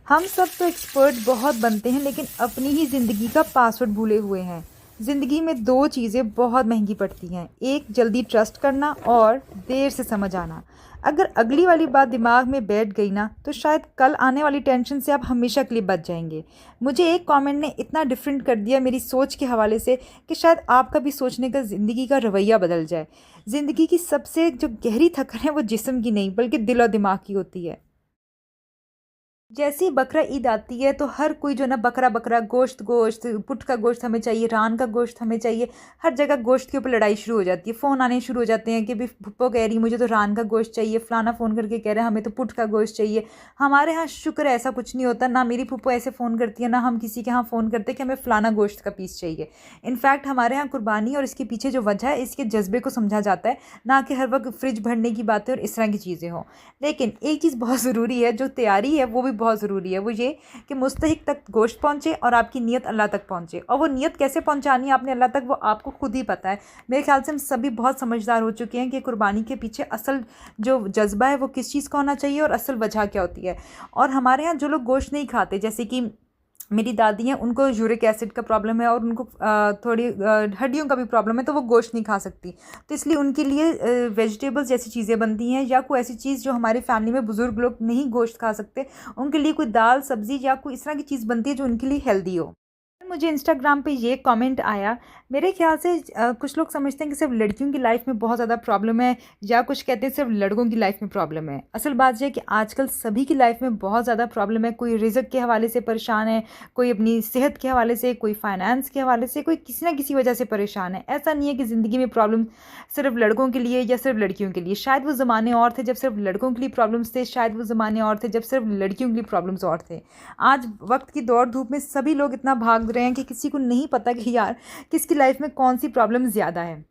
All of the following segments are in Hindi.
हम सब तो एक्सपर्ट बहुत बनते हैं लेकिन अपनी ही ज़िंदगी का पासवर्ड भूले हुए हैं। ज़िंदगी में दो चीज़ें बहुत महंगी पड़ती हैं, एक जल्दी ट्रस्ट करना और देर से समझ आना। अगर अगली वाली बात दिमाग में बैठ गई ना तो शायद कल आने वाली टेंशन से आप हमेशा के लिए बच जाएंगे। मुझे एक कमेंट ने इतना डिफरेंट कर दिया मेरी सोच के हवाले से कि शायद आपका भी सोचने का ज़िंदगी का रवैया बदल जाए। ज़िंदगी की सबसे जो गहरी थकन है वो जिस्म की नहीं बल्कि दिल और दिमाग की होती है। जैसे ही बकरा ईद आती है तो हर कोई जो ना बकरा बकरा गोश्त गोश्त पुट का गोश्त हमें चाहिए, रान का गोश्त हमें चाहिए। हर जगह गोश्त के ऊपर लड़ाई शुरू हो जाती है, फ़ोन आने शुरू हो जाते हैं कि भी फुप्पो कह रही मुझे तो रान का गोश्त चाहिए, फलाना फ़ोन करके कह रहा है हमें तो पुट का गोश्त चाहिए। हमारे यहाँ शुक्र है ऐसा कुछ नहीं होता, ना मेरी फुप्पो ऐसे फ़ोन करती है ना हम किसी के यहाँ फ़ोन करते कि हमें फ़लाना गोश्त का पीस चाहिए। इनफैक्ट हमारे यहाँ कुर्बानी और इसके पीछे जो वजह है इसके जज्बे को समझा जाता है, ना कि हर वक्त फ्रिज भरने की बातें और इस तरह की चीज़ें हों। लेकिन एक चीज़ बहुत ज़रूरी है, जो तैयारी है वो भी बहुत ज़रूरी है, वो ये कि मुस्तहिक तक गोश्त पहुँचे और आपकी नीयत अल्लाह तक पहुँचे। और वो नीयत कैसे पहुँचानी है आपने अल्लाह तक, वो आपको खुद ही पता है। मेरे ख्याल से हम सभी बहुत समझदार हो चुके हैं कि कुर्बानी के पीछे असल जो जज्बा है वो किस चीज़ का होना चाहिए और असल वजह क्या होती है। और हमारे यहाँ जो लोग गोश्त नहीं खाते, जैसे कि मेरी दादी हैं, उनको यूरिक एसिड का प्रॉब्लम है और उनको थोड़ी हड्डियों का भी प्रॉब्लम है, तो वो गोश्त नहीं खा सकती। तो इसलिए उनके लिए वेजिटेबल्स जैसी चीज़ें बनती हैं, या कोई ऐसी चीज़ जो हमारी फैमिली में बुज़ुर्ग लोग नहीं गोश्त खा सकते, उनके लिए कोई दाल सब्ज़ी या कोई इस तरह की चीज़ बनती है जो उनके लिए हेल्दी हो। मुझे इंस्टाग्राम पे ये कमेंट आया, मेरे ख्याल से कुछ लोग समझते हैं कि सिर्फ लड़कियों की लाइफ में बहुत ज़्यादा प्रॉब्लम है, या कुछ कहते हैं सिर्फ लड़कों की लाइफ में प्रॉब्लम है। असल बात यह है कि आजकल सभी की लाइफ में बहुत ज़्यादा प्रॉब्लम है। कोई रिज़्क के हवाले से परेशान है, कोई अपनी सेहत के हवाले से, कोई फाइनेंस के हवाले से, कोई किसी ना किसी वजह से परेशान है। ऐसा नहीं है कि ज़िंदगी में प्रॉब्लम सिर्फ लड़कों के लिए या सिर्फ लड़कियों के लिए। शायद वो ज़माने और थे जब सिर्फ लड़कों के लिए प्रॉब्लम्स थे, शायद वो ज़माने और थे जब सिर्फ लड़कियों के लिए प्रॉब्लम्स और थे। आज वक्त की दौड़ धूप में सभी लोग इतना भाग रहे हैं कि किसी को नहीं पता कि यार किसकी लाइफ में कौन सी प्रॉब्लम ज़्यादा है।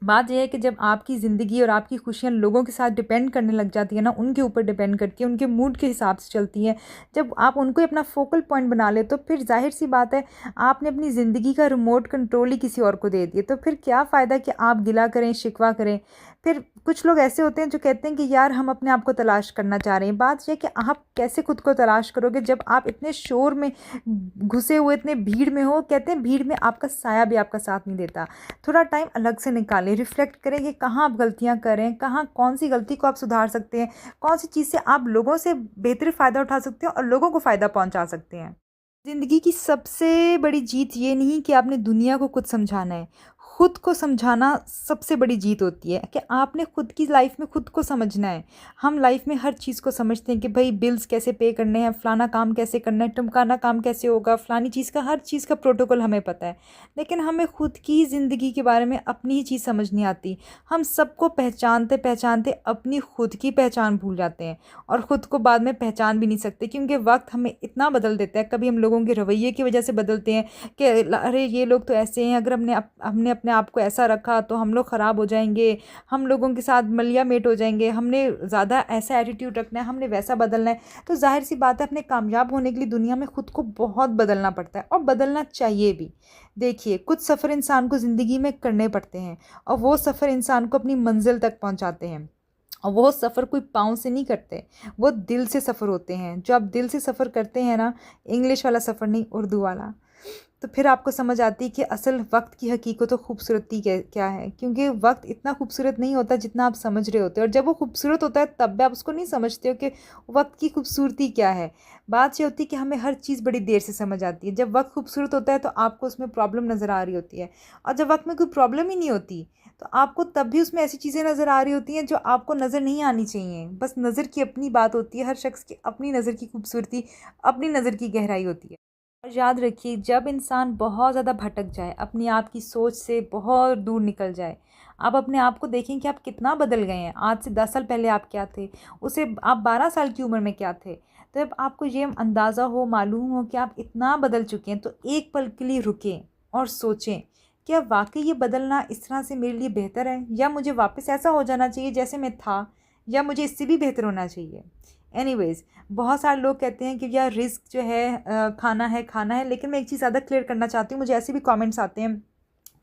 बात यह है कि जब आपकी ज़िंदगी और आपकी खुशियाँ लोगों के साथ डिपेंड करने लग जाती है ना, उनके ऊपर डिपेंड करती है, उनके मूड के हिसाब से चलती है, जब आप उनको अपना फोकल पॉइंट बना ले तो फिर जाहिर सी बात है आपने अपनी ज़िंदगी का रिमोट कंट्रोल ही किसी और को दे दिए। तो फिर क्या फ़ायदा कि आप गिला करें, शिकवा करें। फिर कुछ लोग ऐसे होते हैं जो कहते हैं कि यार हम अपने आप को तलाश करना चाह रहे हैं। बात यह है कि आप कैसे खुद को तलाश करोगे जब आप इतने शोर में घुसे हुए, इतने भीड़ में हो। कहते हैं भीड़ में आपका साया भी आपका साथ नहीं देता। थोड़ा टाइम अलग से निकालें, रिफ्लेक्ट करें कि कहाँ आप गलतियाँ करें, कहाँ कौन सी गलती को आप सुधार सकते हैं, कौन सी चीज़ से आप लोगों से बेहतर फ़ायदा उठा सकते हैं और लोगों को फ़ायदा पहुंचा सकते हैं। ज़िंदगी की सबसे बड़ी जीत ये नहीं कि आपने दुनिया को कुछ समझाना है, खुद को समझाना सबसे बड़ी जीत होती है कि आपने खुद की लाइफ में खुद को समझना है। हम लाइफ में हर चीज़ को समझते हैं कि भाई बिल्स कैसे पे करने हैं, फ़लाना काम कैसे करना है, टमकाना काम कैसे होगा, फ़लानी चीज़ का हर चीज़ का प्रोटोकॉल हमें पता है। लेकिन हमें खुद की ज़िंदगी के बारे में अपनी ही चीज़ समझ नहीं आती। हम सबको पहचानते पहचानते अपनी खुद की पहचान भूल जाते हैं और ख़ुद को बाद में पहचान भी नहीं सकते, क्योंकि वक्त हमें इतना बदल देता है। कभी हम लोगों के रवैये की वजह से बदलते हैं कि अरे ये लोग तो ऐसे हैं, अगर हमने अपने आप को ऐसा रखा तो हम लोग ख़राब हो जाएंगे, हम लोगों के साथ मलिया मेट हो जाएंगे, हमने ज़्यादा ऐसा एटीट्यूड रखना है, हमने वैसा बदलना है। तो जाहिर सी बात है अपने कामयाब होने के लिए दुनिया में ख़ुद को बहुत बदलना पड़ता है और बदलना चाहिए भी। देखिए कुछ सफ़र इंसान को ज़िंदगी में करने पड़ते हैं और वो सफ़र इंसान को अपनी मंजिल तक पहुँचाते हैं। और वो सफ़र कोई पाँव से नहीं करते, वो दिल से सफ़र होते हैं। जो आप दिल से सफ़र करते हैं ना, इंग्लिश वाला सफ़र नहीं, उर्दू वाला, तो फिर आपको समझ आती है कि असल वक्त की हकीकत और ख़ूबसूरती क्या है। क्योंकि वक्त इतना खूबसूरत नहीं होता जितना आप समझ रहे होते हो, और जब वो खूबसूरत होता है तब भी आप उसको नहीं समझते हो कि वक्त की खूबसूरती क्या है। बात ये होती है कि हमें हर चीज़ बड़ी देर से समझ आती है। जब वक्त खूबसूरत होता है तो आपको उसमें प्रॉब्लम नज़र आ रही होती है, और जब वक्त में कोई प्रॉब्लम ही नहीं होती तो आपको तब भी उसमें ऐसी चीज़ें नज़र आ रही होती हैं जो आपको नज़र नहीं आनी चाहिए। बस नज़र की अपनी बात होती है, हर शख्स की अपनी नज़र की खूबसूरती, अपनी नज़र की गहराई होती है। और याद रखिए जब इंसान बहुत ज़्यादा भटक जाए, अपनी आप की सोच से बहुत दूर निकल जाए, आप अपने आप को देखें कि आप कितना बदल गए हैं। आज से 10 साल पहले आप क्या थे, उसे आप 12 साल की उम्र में क्या थे। तो जब आपको ये अंदाज़ा हो, मालूम हो कि आप इतना बदल चुके हैं, तो एक पल के लिए रुकें और सोचें क्या वाकई ये बदलना इस तरह से मेरे लिए बेहतर है, या मुझे वापस ऐसा हो जाना चाहिए जैसे मैं था, या मुझे इससे भी बेहतर होना चाहिए। एनीवेज़, बहुत सारे लोग कहते हैं कि यार रिस्क जो है खाना है, लेकिन मैं एक चीज़ ज़्यादा क्लियर करना चाहती हूँ। मुझे ऐसे भी कमेंट्स आते हैं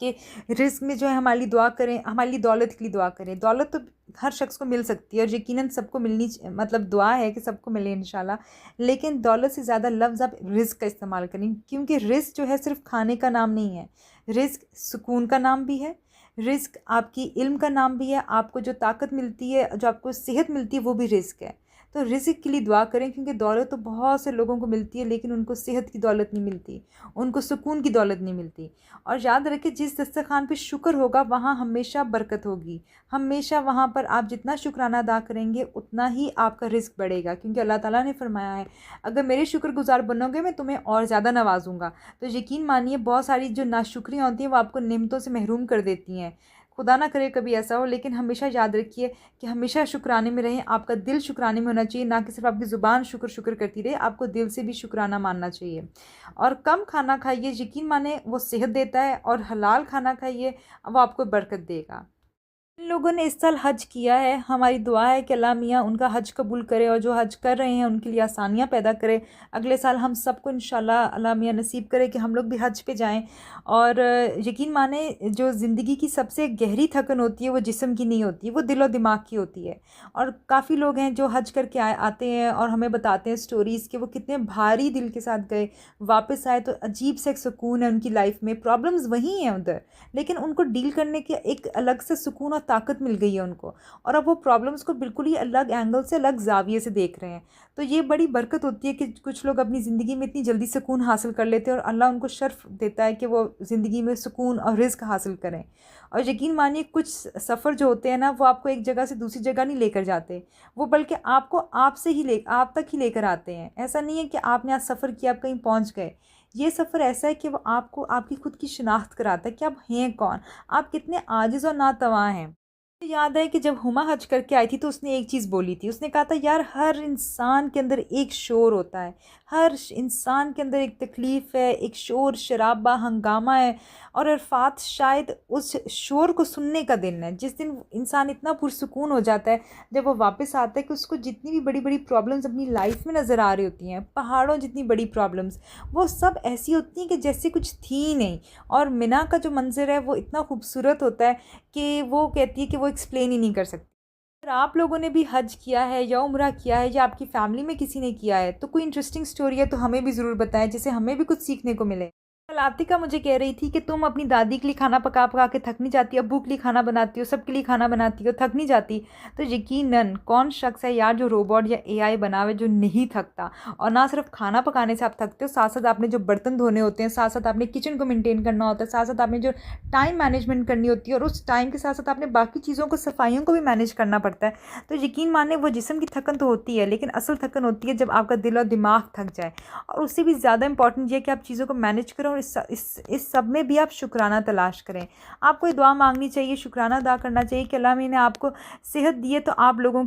कि रिस्क में जो है हमारे लिए दुआ करें, हमारे लिए दौलत के लिए दुआ करें। दौलत तो हर शख्स को मिल सकती है और यकीनन सबको मिलनी मतलब दुआ है कि सबको मिले इंशाल्लाह। लेकिन दौलत से ज़्यादा लफ्ज़ आप रिस्क का इस्तेमाल करें, क्योंकि रिस्क जो है सिर्फ खाने का नाम नहीं है, रिस्क सुकून का नाम भी है, रिस्क आपकी इल्म का नाम भी है, आपको जो ताकत मिलती है, जो आपको सेहत मिलती है, वो भी रिस्क है। तो रिज़्क के लिए दुआ करें, क्योंकि दौलत तो बहुत से लोगों को मिलती है लेकिन उनको सेहत की दौलत नहीं मिलती, उनको सुकून की दौलत नहीं मिलती। और याद रखें, जिस दस्तरखान पे शुक्र होगा वहाँ हमेशा बरकत होगी, हमेशा वहाँ पर आप जितना शुक्राना अदा करेंगे उतना ही आपका रिज़्क बढ़ेगा, क्योंकि अल्लाह ताला ने फरमाया है अगर मेरे शुक्रगुजार बनोगे मैं तुम्हें और ज़्यादा नवाजूंगा। तो यकीन मानिए बहुत सारी जो नाशुक्रियाँ होती हैं वो आपको नेमतों से महरूम कर देती हैं। खुदा ना करे कभी ऐसा हो, लेकिन हमेशा याद रखिए कि हमेशा शुक्राने में रहें। आपका दिल शुक्राने में होना चाहिए, ना कि सिर्फ आपकी ज़ुबान शुक्र शुक्र करती रहे, आपको दिल से भी शुक्राना मानना चाहिए। और कम खाना खाइए, यकीन माने वो सेहत देता है, और हलाल खाना खाइए, वो आपको बरकत देगा। जिन लोगों ने इस साल हज किया है, हमारी दुआ है कि अल्लाह मियाँ उनका हज कबूल करे, और जो हज कर रहे हैं उनके लिए आसानियाँ पैदा करे। अगले साल हम सबको इंशाल्लाह अल्लाह मियाँ नसीब करे कि हम लोग भी हज पे जाएं। और यकीन माने जो ज़िंदगी की सबसे गहरी थकन होती है वो जिस्म की नहीं होती, वो दिल और दिमाग की होती है। और काफ़ी लोग हैं जो हज करके आते हैं और हमें बताते हैं स्टोरीज़ कि वो कितने भारी दिल के साथ गए, वापस आए तो अजीब सा एक सुकून है उनकी लाइफ में। प्रॉब्लम्स वही हैं उधर, लेकिन उनको डील करने के एक अलग से सुकून और ताकत मिल गई है उनको, और अब वो प्रॉब्लम्स को बिल्कुल ही अलग एंगल से, अलग जाविये से देख रहे हैं। तो ये बड़ी बरकत होती है कि कुछ लोग अपनी ज़िंदगी में इतनी जल्दी सुकून हासिल कर लेते हैं, और अल्लाह उनको शर्फ देता है कि वो ज़िंदगी में सुकून और रिज़्क हासिल करें। और यकीन मानिए कुछ सफ़र जो होते हैं ना, वो आपको एक जगह से दूसरी जगह नहीं लेकर जाते, वो बल्कि आपको आप तक ही लेकर आते हैं। ऐसा नहीं है कि आपने आज सफ़र किया, आप कहीं पहुँच गए। ये सफ़र ऐसा है कि वो आपको आपकी खुद की शिनाख्त कराता है कि आप हैं कौन, आप कितने आजिज़ और नातवा हैं। मुझे याद है कि जब हुमा हज करके आई थी तो उसने एक चीज़ बोली थी, उसने कहा था यार हर इंसान के अंदर एक शोर होता है, हर इंसान के अंदर एक तकलीफ़ है, एक शोर शराबा हंगामा है। और अरफात शायद उस शोर को सुनने का दिन है, जिस दिन इंसान इतना पुरसुकून हो जाता है जब वो वापस आता है कि उसको जितनी भी बड़ी बड़ी प्रॉब्लम्स अपनी लाइफ में नज़र आ रही होती हैं, पहाड़ों जितनी बड़ी प्रॉब्लम्स, वो सब ऐसी होती हैं कि जैसे कुछ थी ही नहीं। और मिना का जो मंज़र है वो इतना खूबसूरत होता है कि वो कहती है कि वो एक्सप्लेन ही नहीं कर सकती। अगर आप लोगों ने भी हज किया है या उम्रा किया है, या आपकी फैमिली में किसी ने किया है, तो कोई इंटरेस्टिंग स्टोरी है तो हमें भी ज़रूर बताएं, जिससे हमें भी कुछ सीखने को मिले। कल आतिका मुझे कह रही थी कि तुम अपनी दादी के लिए खाना पका पका के थक नहीं जाती, अब्बू के लिए खाना बनाती हो, सबके लिए खाना बनाती हो, थक नहीं जाती। तो यकीनन कौन शख्स है यार जो रोबोट या एआई बनावे जो नहीं थकता। और ना सिर्फ खाना पकाने से आप थकते हो, साथ साथ आपने जो बर्तन धोने होते हैं, साथ साथ आपने किचन को मेनटेन करना होता है, साथ साथ आपने जो टाइम मैनेजमेंट करनी होती है, और उस टाइम के साथ साथ आपने बाकी चीज़ों को, सफाइयों को भी मैनेज करना पड़ता है। तो यकीन माने वो जिस्म की थकन तो होती है, लेकिन असल थकन होती है जब आपका दिल और दिमाग थक जाए। और उससे भी ज़्यादा इंपॉर्टेंट ये है कि आप चीज़ों को मैनेज करें, और इस सब में भी आप शुक्राना तलाश करें। आपको दुआ मांगनी चाहिए, शुक्राना अदा करना चाहिए कि अल्लाह मियाँ ने आपको सेहत दी है तो आप लोगों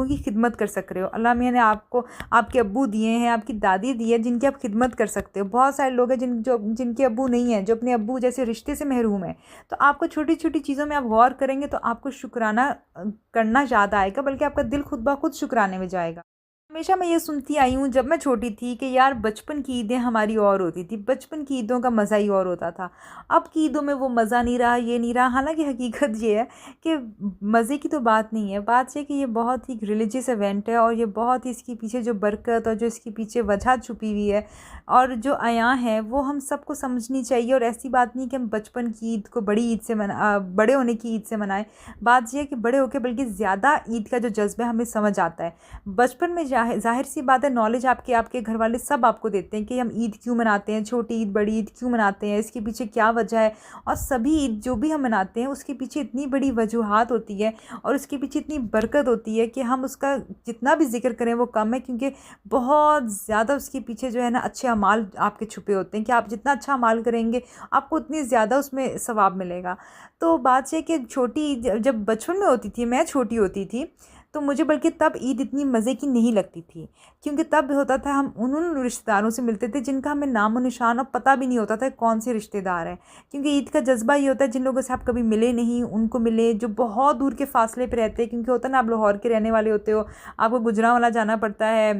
की खिदमत कर सक रहे हो। अल्लाह मियाँ ने आपको आपके अब्बू दिए हैं, आपकी दादी दी है, जिनकी आप खिदमत कर सकते हो। बहुत सारे लोग हैं जिनके अब्बू नहीं हैं, जो अपने अब्बू जैसे रिश्ते से महरूम हैं। तो आपको छोटी छोटी चीज़ों में आप गौर करेंगे तो आपको शुक्राना करना ज़्यादा आएगा, बल्कि आपका दिल खुद ब खुद शुक्राने में जाएगा। हमेशा मैं ये सुनती आई हूँ जब मैं छोटी थी कि यार बचपन की ईदें हमारी और होती थी, बचपन की ईदों का मज़ा ही और होता था। अब की ईदों में वो मज़ा नहीं रहा, ये नहीं रहा। हालांकि हकीकत ये है कि मज़े की तो बात नहीं है, बात ये कि ये बहुत ही रिलीजियस इवेंट है, और ये बहुत ही इसके पीछे जो बरकत और जो इसके पीछे वजह छुपी हुई है और जो आया है वो हम सबको समझनी चाहिए। और ऐसी बात नहीं कि हम बचपन की ईद को बड़ी ईद से बड़े होने की ईद से मनाएं। बात यह है कि बड़े होकर बल्कि ज़्यादा ईद का जो जज्बा हमें समझ आता है। बचपन में जाहिर सी बात है, नॉलेज आपके घर वाले सब आपको देते हैं कि हम ईद क्यों मनाते हैं, छोटी ईद बड़ी ईद क्यों मनाते हैं, इसके पीछे क्या वजह है। और सभी ईद जो भी हम मनाते हैं उसके पीछे इतनी बड़ी वजूहात होती है और उसके पीछे इतनी बरकत होती है कि हम उसका जितना भी जिक्र करें वो कम है, क्योंकि बहुत ज़्यादा उसके पीछे जो है ना अच्छे अमाल आपके छुपे होते हैं कि आप जितना अच्छा अमाल करेंगे आपको उतनी ज़्यादा उसमें सवाब मिलेगा। तो बात ये कि छोटी ईद जब बचपन में होती थी, मैं छोटी होती थी, तो मुझे बल्कि तब ईद इतनी मज़े की नहीं लगती थी, क्योंकि तब होता था हम उन रिश्तेदारों से मिलते थे जिनका हमें नामो निशान और पता भी नहीं होता था कौन से रिश्तेदार हैं। क्योंकि ईद का जज्बा ये होता है जिन लोगों से आप कभी मिले नहीं उनको मिले, जो बहुत दूर के फासले पे रहते हैं। क्योंकि होता है ना, आप लाहौर के रहने वाले होते हो, आपको गुजरांवाला जाना पड़ता है,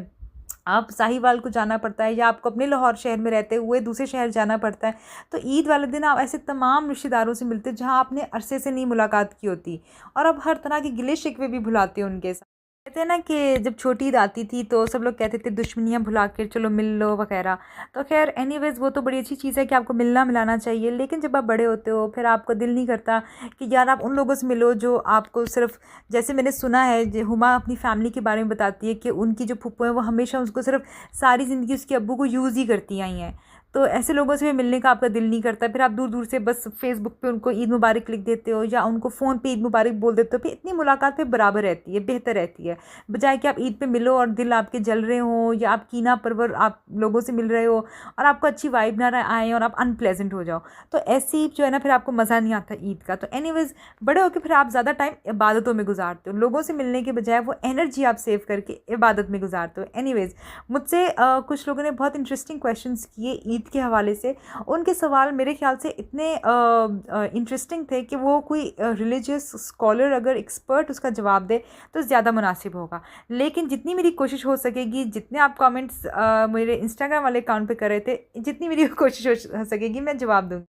आप साहिवाल को जाना पड़ता है या आपको अपने लाहौर शहर में रहते हुए दूसरे शहर जाना पड़ता है। तो ईद वाले दिन आप ऐसे तमाम रिश्तेदारों से मिलते हैं जहाँ आपने अरसे से नहीं मुलाकात की होती, और आप हर तरह के गिले शिकवे भी भुलाते हो उनके साथ। कहते हैं ना कि जब छोटी ईद आती थी तो सब लोग कहते थे दुश्मनियाँ भुला कर चलो मिल लो वगैरह। तो खैर एनीवेज़ वो तो बड़ी अच्छी चीज़ है कि आपको मिलना मिलाना चाहिए, लेकिन जब आप बड़े होते हो फिर आपको दिल नहीं करता कि यार आप उन लोगों से मिलो जो आपको सिर्फ, जैसे मैंने सुना है हुमा अपनी फैमिली के बारे में बताती है कि उनकी जो फूफो है वो हमेशा उसको सिर्फ सारी ज़िंदगी उसके अब्बू को यूज़ ही करती आई हैं। तो ऐसे लोगों से भी मिलने का आपका दिल नहीं करता, फिर आप दूर दूर से बस फेसबुक पे उनको ईद मुबारक लिख देते हो या उनको फ़ोन पे ईद मुबारक बोल देते हो। फिर इतनी मुलाकात पे बराबर रहती है, बेहतर रहती है, बजाय कि आप ईद पे मिलो और दिल आपके जल रहे हो या आप कीना परवर आप लोगों से मिल रहे हो और आपको अच्छी वाइब ना आए और आप अनप्लेजेंट हो जाओ। तो ऐसी जो है ना फिर आपको मज़ा नहीं आता ईद का। तो एनीवेज़ बड़े होकर फिर आप ज़्यादा टाइम इबादतों में गुजारते हो, लोगों से मिलने के बजाय वो एनर्जी आप सेव करके इबादत में गुजारते हो। एनीवेज़ मुझसे कुछ लोगों ने बहुत इंटरेस्टिंग क्वेश्चंस किए ईद के हवाले से। उनके सवाल मेरे ख्याल से इतने इंटरेस्टिंग थे कि वो कोई रिलीजियस स्कॉलर अगर एक्सपर्ट उसका जवाब दे तो ज़्यादा मुनासिब होगा। लेकिन जितनी मेरी कोशिश हो सकेगी, जितने आप कमेंट्स मेरे इंस्टाग्राम वाले अकाउंट पे कर रहे थे, जितनी मेरी कोशिश हो सकेगी मैं जवाब दूँगी।